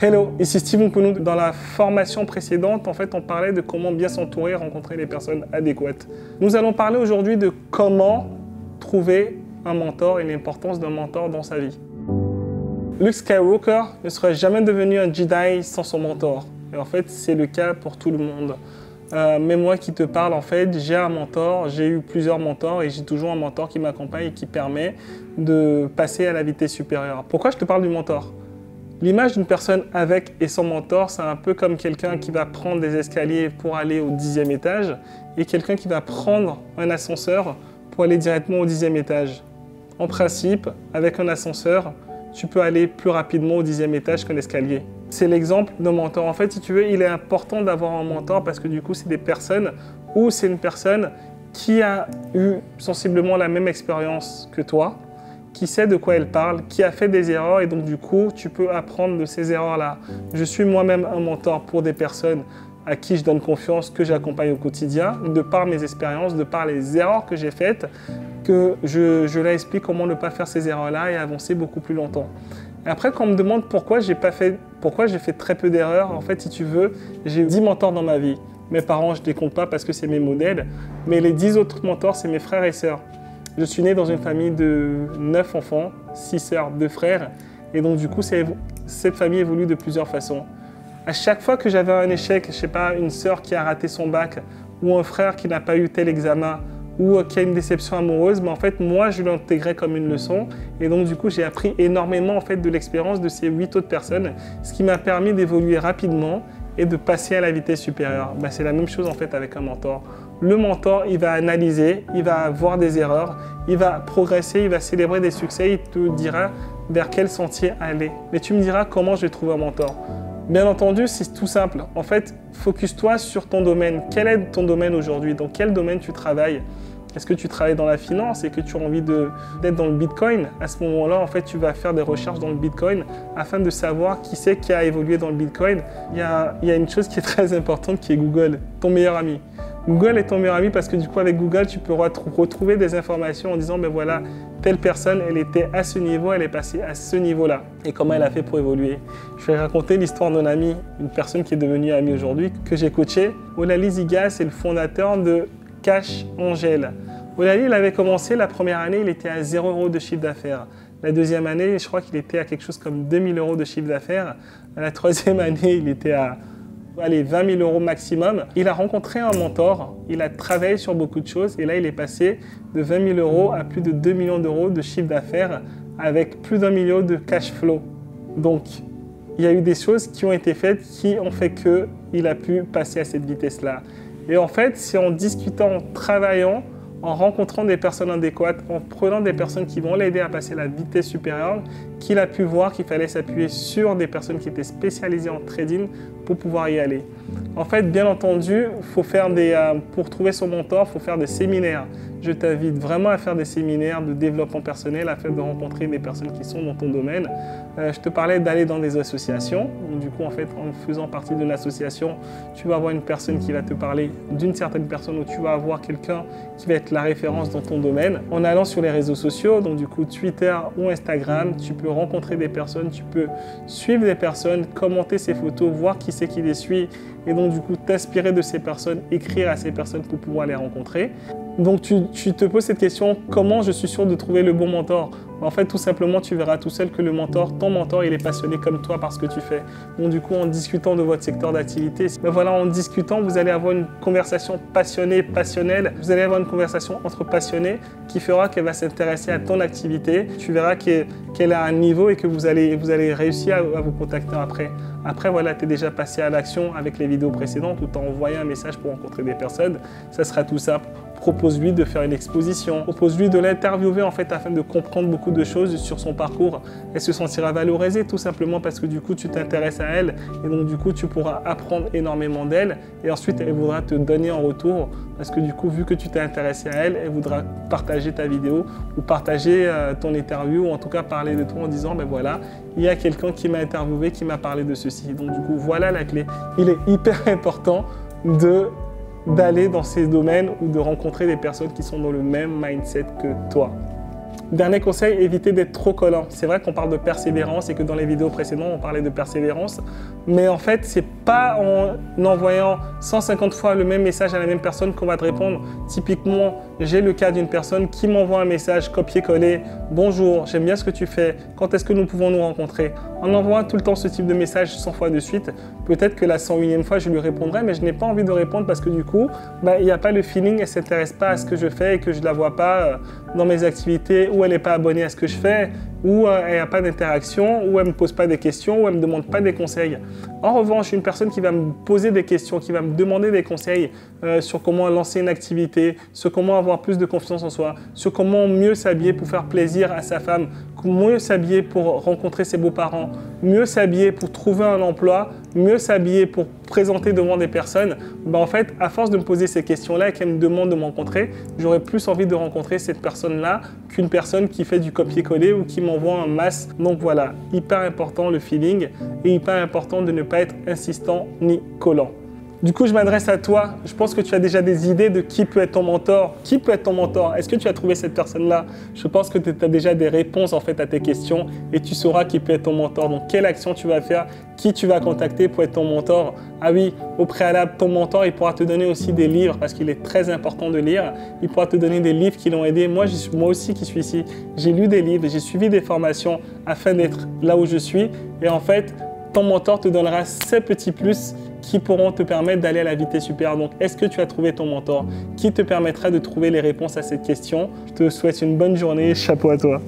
Hello, ici Steven Kounou. Dans la formation précédente, en fait, on parlait de comment bien s'entourer et rencontrer les personnes adéquates. Nous allons parler aujourd'hui de comment trouver un mentor et l'importance d'un mentor dans sa vie. Luke Skywalker ne serait jamais devenu un Jedi sans son mentor. Et en fait, c'est le cas pour tout le monde. Mais moi qui te parle, en fait, j'ai un mentor, j'ai eu plusieurs mentors et j'ai toujours un mentor qui m'accompagne et qui permet de passer à la vitesse supérieure. Pourquoi je te parle du mentor ? L'image d'une personne avec et sans mentor, c'est un peu comme quelqu'un qui va prendre des escaliers pour aller au 10e étage et quelqu'un qui va prendre un ascenseur pour aller directement au 10e étage. En principe, avec un ascenseur, tu peux aller plus rapidement au 10e étage qu'un escalier. C'est l'exemple d'un mentor. En fait, si tu veux, il est important d'avoir un mentor parce que du coup, c'est des personnes ou c'est une personne qui a eu sensiblement la même expérience que toi, qui sait de quoi elle parle, qui a fait des erreurs et donc du coup, tu peux apprendre de ces erreurs-là. Je suis moi-même un mentor pour des personnes à qui je donne confiance, que j'accompagne au quotidien, de par mes expériences, de par les erreurs que j'ai faites, que je leur explique comment ne pas faire ces erreurs-là et avancer beaucoup plus longtemps. Et après, quand on me demande pourquoi j'ai fait très peu d'erreurs, en fait, si tu veux, j'ai 10 mentors dans ma vie. Mes parents, je ne les compte pas parce que c'est mes modèles, mais les 10 autres mentors, c'est mes frères et sœurs. Je suis né dans une famille de 9 enfants, 6 sœurs, 2 frères. Et donc, du coup, cette famille évolue de plusieurs façons. À chaque fois que j'avais un échec, je sais pas, une sœur qui a raté son bac, ou un frère qui n'a pas eu tel examen, ou qui a une déception amoureuse, mais en fait, moi, je l'intégrais comme une leçon. Et donc, du coup, j'ai appris énormément en fait, de l'expérience de ces 8 autres personnes, ce qui m'a permis d'évoluer rapidement et de passer à la vitesse supérieure. Ben, c'est la même chose en fait avec un mentor. Le mentor, il va analyser, il va voir des erreurs, il va progresser, il va célébrer des succès, il te dira vers quel sentier aller. Mais tu me diras comment je vais trouver un mentor. Bien entendu, c'est tout simple. En fait, focus-toi sur ton domaine. Quel est ton domaine aujourd'hui? Dans quel domaine tu travailles? Est-ce que tu travailles dans la finance et que tu as envie d'être dans le Bitcoin? À ce moment-là, en fait, tu vas faire des recherches dans le Bitcoin afin de savoir qui c'est qui a évolué dans le Bitcoin. Il y a une chose qui est très importante qui est Google, ton meilleur ami. Google est ton meilleur ami parce que du coup, avec Google, tu peux retrouver des informations en disant, ben voilà, telle personne, elle était à ce niveau, elle est passée à ce niveau-là. Et comment elle a fait pour évoluer. Je vais raconter l'histoire d'un ami, une personne qui est devenue amie aujourd'hui, que j'ai coaché. Ollali Ziga, c'est le fondateur de Cash Angel. Ollali, il avait commencé la première année, il était à 0 € de chiffre d'affaires. La deuxième année, je crois qu'il était à quelque chose comme 2 000 € de chiffre d'affaires. La troisième année, il était à 20 000 € maximum. Il a rencontré un mentor, il a travaillé sur beaucoup de choses et là, il est passé de 20 000 € à plus de 2 millions d'euros de chiffre d'affaires avec plus d'1 million de cash flow. Donc, il y a eu des choses qui ont été faites qui ont fait qu'il a pu passer à cette vitesse-là. Et en fait, c'est en discutant, en travaillant, en rencontrant des personnes adéquates, en prenant des personnes qui vont l'aider à passer à la vitesse supérieure, qu'il a pu voir qu'il fallait s'appuyer sur des personnes qui étaient spécialisées en trading pour pouvoir y aller. En fait, bien entendu, pour trouver son mentor, il faut faire des séminaires. Je t'invite vraiment à faire des séminaires de développement personnel afin de rencontrer des personnes qui sont dans ton domaine. Je te parlais d'aller dans des associations. Donc, du coup, en fait, en faisant partie d'une association, tu vas avoir une personne qui va te parler d'une certaine personne ou tu vas avoir quelqu'un qui va être la référence dans ton domaine. En allant sur les réseaux sociaux, donc du coup Twitter ou Instagram, tu peux rencontrer des personnes, tu peux suivre des personnes, commenter ces photos, voir qui c'est qui les suit et donc du coup t'inspirer de ces personnes, écrire à ces personnes pour pouvoir les rencontrer. Donc tu te poses cette question, comment je suis sûr de trouver le bon mentor? En fait, tout simplement, tu verras tout seul que ton mentor, il est passionné comme toi par ce que tu fais. Donc du coup, en discutant de votre secteur d'activité, ben voilà, en discutant, vous allez avoir une conversation passionnée, passionnelle. Vous allez avoir une conversation entre passionnés qui fera qu'elle va s'intéresser à ton activité. Tu verras qu'elle a un niveau et que vous allez réussir à vous contacter après. Après, voilà, tu es déjà passé à l'action avec les vidéos précédentes où tu as envoyé un message pour rencontrer des personnes. Ça sera tout simple. Propose-lui de faire une exposition. Propose-lui de l'interviewer en fait afin de comprendre beaucoup de choses sur son parcours. Elle se sentira valorisée tout simplement parce que du coup, tu t'intéresses à elle et donc du coup, tu pourras apprendre énormément d'elle et ensuite, elle voudra te donner en retour parce que du coup, vu que tu t'es intéressé à elle, elle voudra partager ta vidéo ou partager ton interview ou en tout cas parler de toi en disant, ben voilà, il y a quelqu'un qui m'a interviewé, qui m'a parlé de ceci. Donc du coup, voilà la clé. Il est hyper important d'aller dans ces domaines ou de rencontrer des personnes qui sont dans le même mindset que toi. Dernier conseil, évitez d'être trop collant. C'est vrai qu'on parle de persévérance et que dans les vidéos précédentes, on parlait de persévérance. Mais en fait, c'est pas en envoyant 150 fois le même message à la même personne qu'on va te répondre. Typiquement, j'ai le cas d'une personne qui m'envoie un message copier-coller. Bonjour, j'aime bien ce que tu fais. Quand est-ce que nous pouvons nous rencontrer? En envoyant tout le temps ce type de message 100 fois de suite, peut-être que la 101e fois, je lui répondrai, mais je n'ai pas envie de répondre parce que du coup, il n'y a pas le feeling, elle ne s'intéresse pas à ce que je fais et que je ne la vois pas dans mes activités, ou elle n'est pas abonnée à ce que je fais, ou elle n'a pas d'interaction, ou elle ne me pose pas des questions, ou elle ne me demande pas des conseils. En revanche, une personne qui va me poser des questions, qui va me demander des conseils sur comment lancer une activité, sur comment avoir plus de confiance en soi, sur comment mieux s'habiller pour faire plaisir à sa femme, mieux s'habiller pour rencontrer ses beaux-parents, mieux s'habiller pour trouver un emploi, mieux s'habiller pour présenter devant des personnes, en fait, à force de me poser ces questions-là et qu'elle me demande de me rencontrer, j'aurais plus envie de rencontrer cette personne-là qu'une personne qui fait du copier-coller ou qui m'envoie en masse. Donc voilà, hyper important le feeling et hyper important de ne pas être insistant ni collant. Du coup, je m'adresse à toi. Je pense que tu as déjà des idées de qui peut être ton mentor. Qui peut être ton mentor? Est-ce que tu as trouvé cette personne-là? Je pense que tu as déjà des réponses en fait à tes questions et tu sauras qui peut être ton mentor. Donc, quelle action tu vas faire? Qui tu vas contacter pour être ton mentor? Ah oui, au préalable, ton mentor, il pourra te donner aussi des livres parce qu'il est très important de lire. Il pourra te donner des livres qui l'ont aidé. Moi aussi qui suis ici, j'ai lu des livres et j'ai suivi des formations afin d'être là où je suis. Et en fait, ton mentor te donnera ces petits plus qui pourront te permettre d'aller à la vitesse supérieure. Donc, est-ce que tu as trouvé ton mentor qui te permettra de trouver les réponses à cette question? Je te souhaite une bonne journée. Chapeau à toi.